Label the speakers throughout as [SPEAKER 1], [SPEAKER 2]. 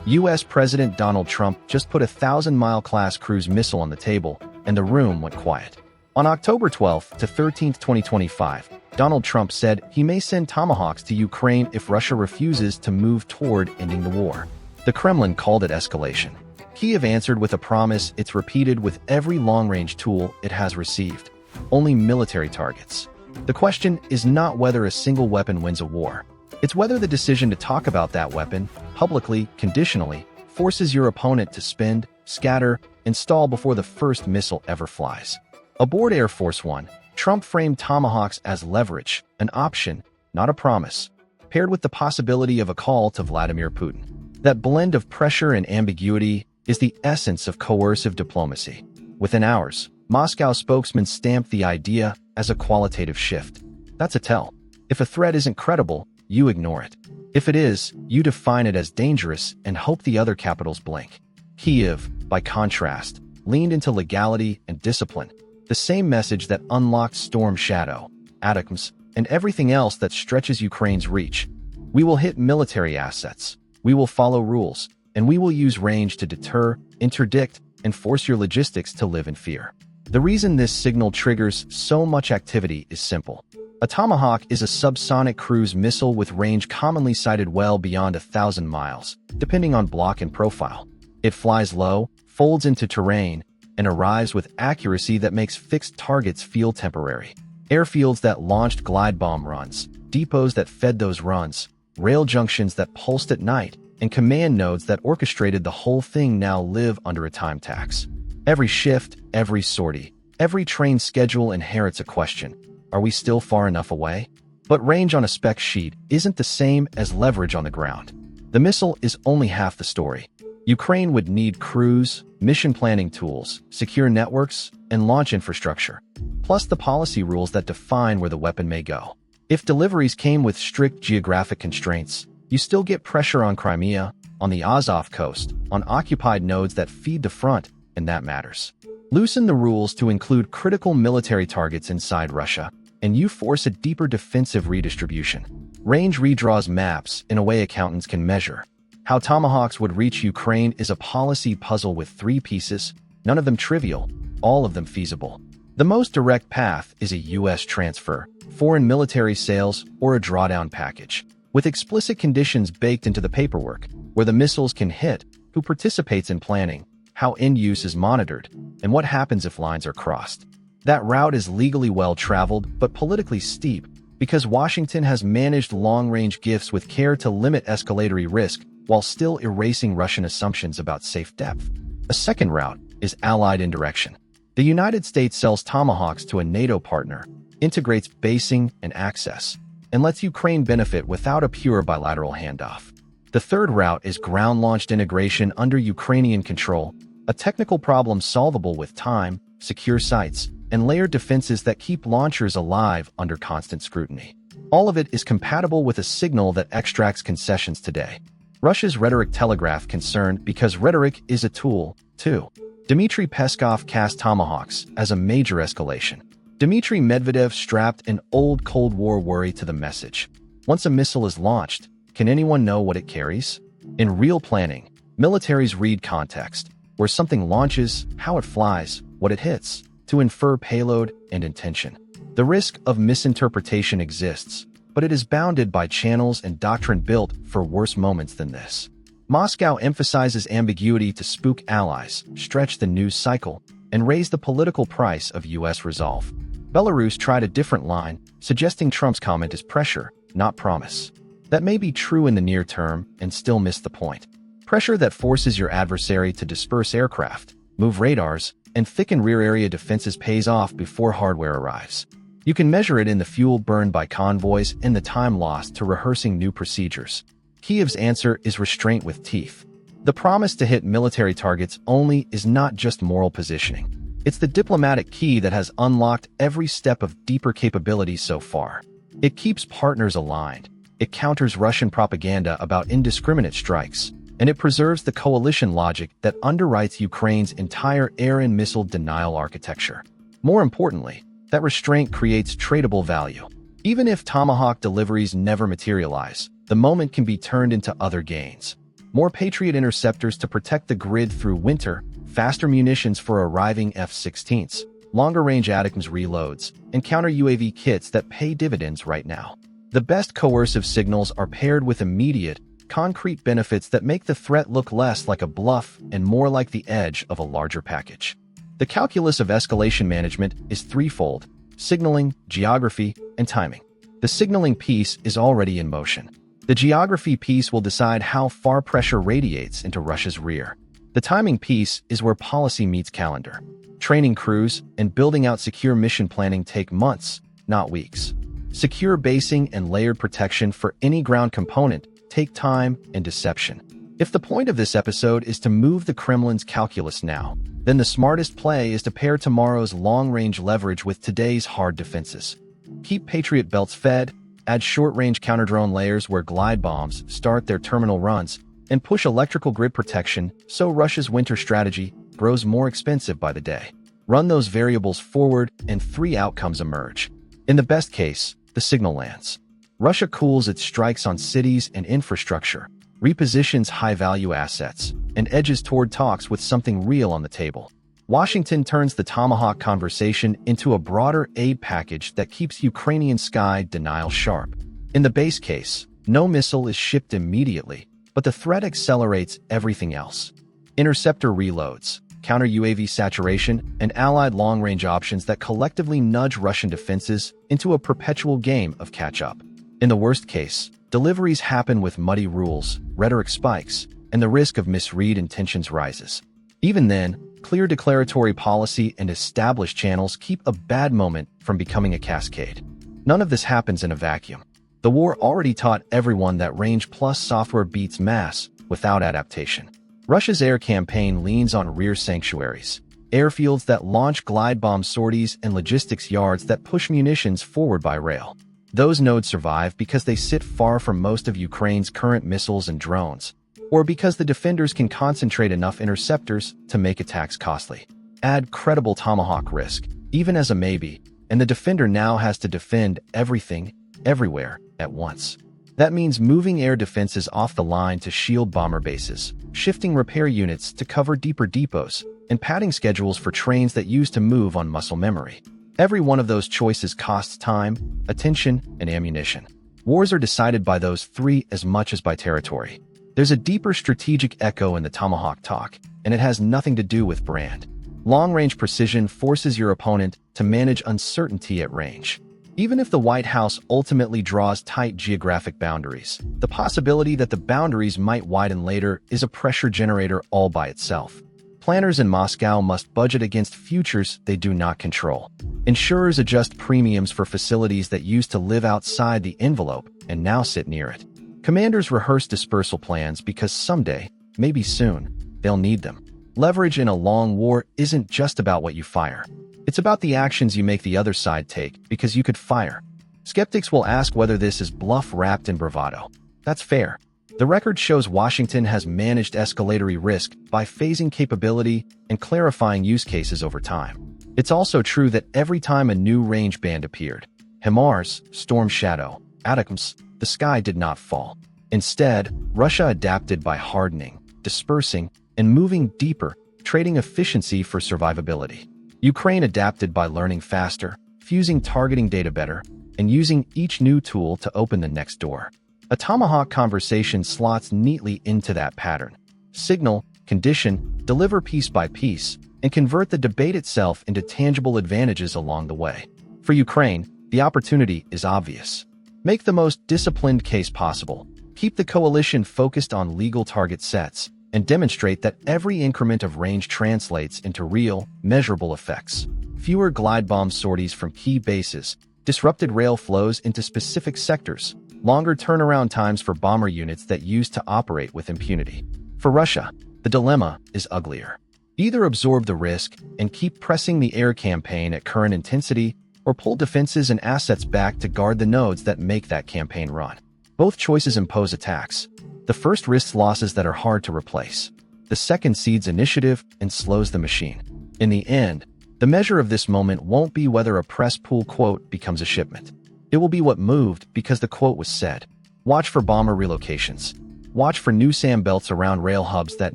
[SPEAKER 1] U.S. President Donald Trump just put a 1,000-mile-class cruise missile on the table, and the room went quiet. On October 12 to 13, 2025, Donald Trump said he may send Tomahawks to Ukraine if Russia refuses to move toward ending the war. The Kremlin called it escalation. Kyiv answered with a promise it's repeated with every long-range tool it has received. Only military targets. The question is not whether a single weapon wins a war. It's whether the decision to talk about that weapon, publicly, conditionally, forces your opponent to spend, scatter, and stall before the first missile ever flies. Aboard Air Force One, Trump framed Tomahawks as leverage, an option, not a promise, paired with the possibility of a call to Vladimir Putin. That blend of pressure and ambiguity is the essence of coercive diplomacy. Within hours, Moscow spokesman stamped the idea as a qualitative shift. That's a tell. If a threat isn't credible, you ignore it. If it is, you define it as dangerous and hope the other capitals blink. Kyiv, by contrast, leaned into legality and discipline, the same message that unlocked Storm Shadow, ATACMS, and everything else that stretches Ukraine's reach. We will hit military assets, we will follow rules, and we will use range to deter, interdict, and force your logistics to live in fear. The reason this signal triggers so much activity is simple. A Tomahawk is a subsonic cruise missile with range commonly cited well beyond 1,000 miles, depending on block and profile. It flies low, folds into terrain, and arrives with accuracy that makes fixed targets feel temporary. Airfields that launched glide bomb runs, depots that fed those runs, rail junctions that pulsed at night, and command nodes that orchestrated the whole thing now live under a time tax. Every shift, every sortie, every train schedule inherits a question. Are we still far enough away? But range on a spec sheet isn't the same as leverage on the ground. The missile is only half the story. Ukraine would need crews, mission planning tools, secure networks, and launch infrastructure, plus the policy rules that define where the weapon may go. If deliveries came with strict geographic constraints, you still get pressure on Crimea, on the Azov coast, on occupied nodes that feed the front, and that matters. Loosen the rules to include critical military targets inside Russia, and you force a deeper defensive redistribution. Range redraws maps in a way accountants can measure. How Tomahawks would reach Ukraine is a policy puzzle with 3 pieces, none of them trivial, all of them feasible. The most direct path is a U.S. transfer, foreign military sales, or a drawdown package, with explicit conditions baked into the paperwork, where the missiles can hit, who participates in planning, how end use is monitored, and what happens if lines are crossed. That route is legally well-traveled, but politically steep, because Washington has managed long-range gifts with care to limit escalatory risk while still erasing Russian assumptions about safe depth. A second route is allied indirection. The United States sells Tomahawks to a NATO partner, integrates basing and access, and lets Ukraine benefit without a pure bilateral handoff. The third route is ground-launched integration under Ukrainian control, a technical problem solvable with time, secure sites, and layered defenses that keep launchers alive under constant scrutiny. All of it is compatible with a signal that extracts concessions today. Russia's rhetoric telegraphed concern because rhetoric is a tool, too. Dmitry Peskov cast Tomahawks as a major escalation. Dmitry Medvedev strapped an old Cold War worry to the message. Once a missile is launched, can anyone know what it carries? In real planning, militaries read context, where something launches, how it flies, what it hits, to infer payload and intention. The risk of misinterpretation exists, but it is bounded by channels and doctrine built for worse moments than this. Moscow emphasizes ambiguity to spook allies, stretch the news cycle, and raise the political price of U.S. resolve. Belarus tried a different line, suggesting Trump's comment is pressure, not promise. That may be true in the near term and still miss the point. Pressure that forces your adversary to disperse aircraft, move radars, and thicken rear area defenses pays off before hardware arrives. You can measure it in the fuel burned by convoys and the time lost to rehearsing new procedures. Kyiv's answer is restraint with teeth. The promise to hit military targets only is not just moral positioning. It's the diplomatic key that has unlocked every step of deeper capability so far. It keeps partners aligned. It counters Russian propaganda about indiscriminate strikes, and it preserves the coalition logic that underwrites Ukraine's entire air and missile denial architecture. More importantly, that restraint creates tradable value. Even if Tomahawk deliveries never materialize, the moment can be turned into other gains. more Patriot interceptors to protect the grid through winter, faster munitions for arriving F-16s, longer-range ATACMS reloads, and counter-UAV kits that pay dividends right now. The best coercive signals are paired with immediate, concrete benefits that make the threat look less like a bluff and more like the edge of a larger package. The calculus of escalation management is threefold: signaling, geography, and timing. The signaling piece is already in motion. The geography piece will decide how far pressure radiates into Russia's rear. The timing piece is where policy meets calendar. Training crews and building out secure mission planning take months, not weeks. Secure basing and layered protection for any ground component take time and deception. If the point of this episode is to move the Kremlin's calculus now, then the smartest play is to pair tomorrow's long-range leverage with today's hard defenses. Keep Patriot belts fed, add short-range counter-drone layers where glide bombs start their terminal runs, and push electrical grid protection so Russia's winter strategy grows more expensive by the day. Run those variables forward and three outcomes emerge. In the best case, the signal lands. Russia cools its strikes on cities and infrastructure, repositions high-value assets, and edges toward talks with something real on the table. Washington turns the Tomahawk conversation into a broader aid package that keeps Ukrainian sky denial sharp. In the base case, no missile is shipped immediately, but the threat accelerates everything else. Interceptor reloads, counter-UAV saturation, and allied long-range options that collectively nudge Russian defenses into a perpetual game of catch-up. In the worst case, deliveries happen with muddy rules, rhetoric spikes, and the risk of misread intentions rises. Even then, clear declaratory policy and established channels keep a bad moment from becoming a cascade. None of this happens in a vacuum. The war already taught everyone that range plus software beats mass without adaptation. Russia's air campaign leans on rear sanctuaries, airfields that launch glide bomb sorties and logistics yards that push munitions forward by rail. Those nodes survive because they sit far from most of Ukraine's current missiles and drones, or because the defenders can concentrate enough interceptors to make attacks costly. Add credible Tomahawk risk, even as a maybe, and the defender now has to defend everything, everywhere, at once. That means moving air defenses off the line to shield bomber bases, shifting repair units to cover deeper depots, and padding schedules for trains that used to move on muscle memory. Every one of those choices costs time, attention, and ammunition. Wars are decided by those three as much as by territory. There's a deeper strategic echo in the Tomahawk talk, and it has nothing to do with brand. Long-range precision forces your opponent to manage uncertainty at range. Even if the White House ultimately draws tight geographic boundaries, the possibility that the boundaries might widen later is a pressure generator all by itself. Planners in Moscow must budget against futures they do not control. Insurers adjust premiums for facilities that used to live outside the envelope and now sit near it. Commanders rehearse dispersal plans because someday, maybe soon, they'll need them. Leverage in a long war isn't just about what you fire. It's about the actions you make the other side take because you could fire. Skeptics will ask whether this is bluff wrapped in bravado. That's fair. The record shows Washington has managed escalatory risk by phasing capability and clarifying use cases over time. It's also true that every time a new range band appeared, HIMARS, Storm Shadow, ATACMS, the sky did not fall. Instead, Russia adapted by hardening, dispersing, and moving deeper, trading efficiency for survivability. Ukraine adapted by learning faster, fusing targeting data better, and using each new tool to open the next door. A Tomahawk conversation slots neatly into that pattern. Signal, condition, deliver piece by piece, and convert the debate itself into tangible advantages along the way. For Ukraine, the opportunity is obvious. Make the most disciplined case possible. Keep the coalition focused on legal target sets, and demonstrate that every increment of range translates into real, measurable effects. Fewer glide bomb sorties from key bases, disrupted rail flows into specific sectors, longer turnaround times for bomber units that used to operate with impunity. For Russia, the dilemma is uglier. Either absorb the risk and keep pressing the air campaign at current intensity, or pull defenses and assets back to guard the nodes that make that campaign run. Both choices impose attacks. The first risks losses that are hard to replace. The second cedes initiative and slows the machine. In the end, the measure of this moment won't be whether a press pool quote becomes a shipment. It will be what moved because the quote was said. Watch for bomber relocations. Watch for new SAM belts around rail hubs that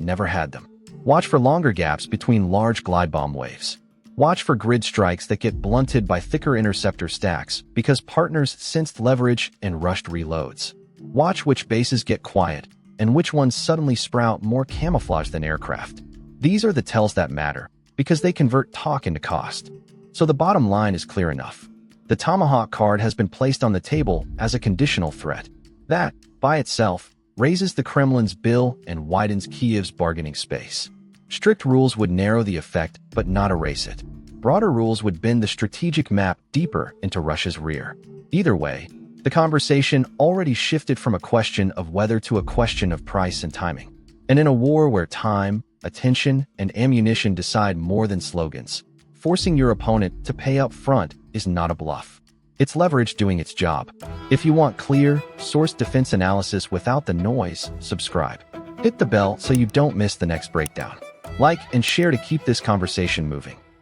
[SPEAKER 1] never had them. Watch for longer gaps between large glide bomb waves. Watch for grid strikes that get blunted by thicker interceptor stacks because partners sensed leverage and rushed reloads. Watch which bases get quiet and which ones suddenly sprout more camouflage than aircraft. These are the tells that matter because they convert talk into cost. So the bottom line is clear enough. The Tomahawk card has been placed on the table as a conditional threat. That, by itself, raises the Kremlin's bill and widens Kyiv's bargaining space. Strict rules would narrow the effect but not erase it. Broader rules would bend the strategic map deeper into Russia's rear. Either way, the conversation already shifted from a question of whether to a question of price and timing. And in a war where time, attention, and ammunition decide more than slogans, forcing your opponent to pay up front is not a bluff. It's leverage doing its job. If you want clear, sourced defense analysis without the noise, subscribe. Hit the bell so you don't miss the next breakdown. Like and share to keep this conversation moving.